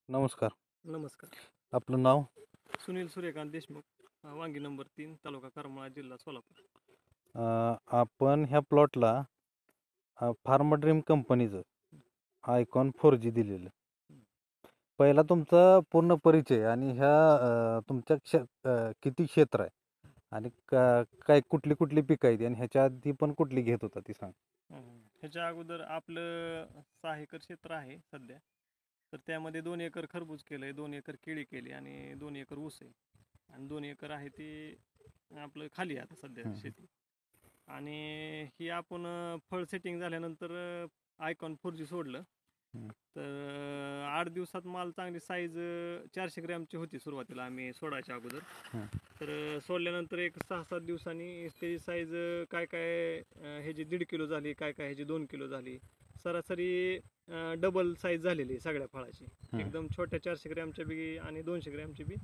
नमस्कार. नमस्कार. आपलं नाव? सुनील सूर्यकांत देशमुख, वांगी नंबर 3, तालुका करमाळा, जिल्हा सोलापूर. आपण ह्या प्लॉटला फार्मा ड्रीम कंपनीचं आयकॉन 4G दिलेलं. पहिला तुमचा पूर्ण परिचय आणि तुमच्या किती क्षेत्र आहे आणि काय कुठली कुठली पिकं आहेत आणि ह्याच्या आधी पण कुठली घेत होता ती सांग. ह्याच्या अगोदर आपलं 6 एकर क्षेत्र आहे सध्या. तर त्यामध्ये 2 एकर खरबूज केलं आहे, 2 एकर केळी केली आणि 2 एकर ऊस आहे आणि 2 एकर आहे ते आपलं खाली आहे आता सध्या शेती. आणि ही आपण फळ सेटिंग झाल्यानंतर आयकॉन 4G सोडलं. तर 8 दिवसात माल चांगली साईज 400 ग्रॅमची होती सुरुवातीला आम्ही सोडायच्या अगोदर. तर सोडल्यानंतर एक 6-7 दिवसांनी त्याची साईज काय काय ह्याची 1.5 किलो झाली, काय काय ह्याची 2 किलो झाली. सरासरी डबल साईज झालेली सगळ्या फळाची. एकदम छोट्या 400 ग्रॅमच्या बी आणि 200 ग्रॅमची बी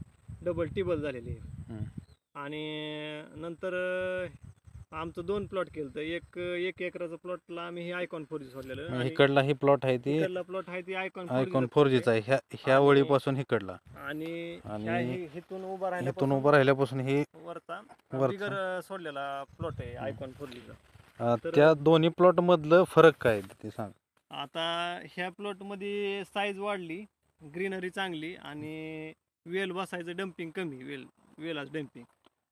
डबल टिबल झालेली आहे. आणि नंतर आमचं 2 प्लॉट केलं तर एक एकराचं प्लॉटला आम्ही हे आयकॉन 4G सोडलेलं आणि इकडला ही प्लॉट आहे ती इकडला प्लॉट आहे ती आयकॉन आयकॉन 4G 4Gचा आहे. ह्या आणि वळीपासून इकडला आणि आणि हिथून इथून उभं राहिल्यापासून ही वरचा वरचा. बिगर सोडलेला प्लॉट आहे आयकॉन 4Gचा. त्या दोन्ही प्लॉट मधलं फरक काय आहे ते सांग. आता ह्या प्लॉटमध्ये साईज वाढली, ग्रीनरी चांगली आणि वेल बसायचं डम्पिंग कमी, वेलाच डम्पिंग.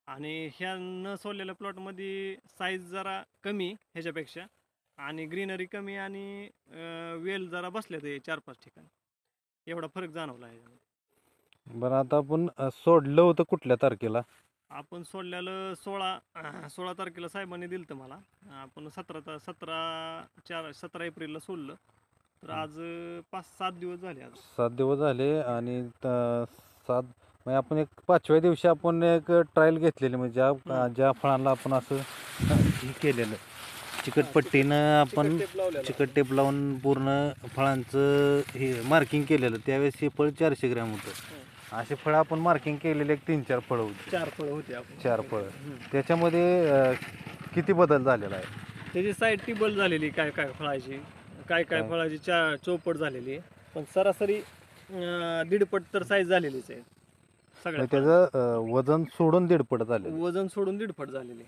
आणि ह्या न सोडलेल्या प्लॉटमध्ये साईज जरा कमी ह्याच्यापेक्षा आणि ग्रीनरी कमी आणि वेल जरा बसल्या ते 4-5 ठिकाणी. एवढा फरक जाणवला आहे. बरं, आता आपण सोडलं होतं कुठल्या तारखेला? आपण सोडलेलं 16 तारखेला साहेबांनी दिलं मला. आपण 17 एप्रिलला सोडलं. तर आज 5-7 दिवस झाले. आज 7 दिवस झाले आणि 7 म्हणजे आपण एक 5व्या दिवशी आपण एक ट्रायल घेतलेली म्हणजे ज्या फळांना आपण असं हे केलेलं चिकटपट्टीनं आपण चिकट टेप लावून पूर्ण फळांचं हे मार्किंग केलेलं. त्यावेळेस हे फळ 400 ग्रॅम होतं. असे फळं आपण मार्किंग केलेले एक 3-4 फळं होती. 4 फळं होती. 4 फळं. त्याच्यामध्ये किती बदल झालेला आहे? त्याची साईड टिबल झालेली काय काय फळाची, काय फळाची चौपट झालेली आहे. पण सरासरी 1.5 पट तर साईज झालेलीच आहे सगळ्या. त्याचं वजन सोडून 1.5 पट झाले. वजन सोडून 1.5 पट झालेले.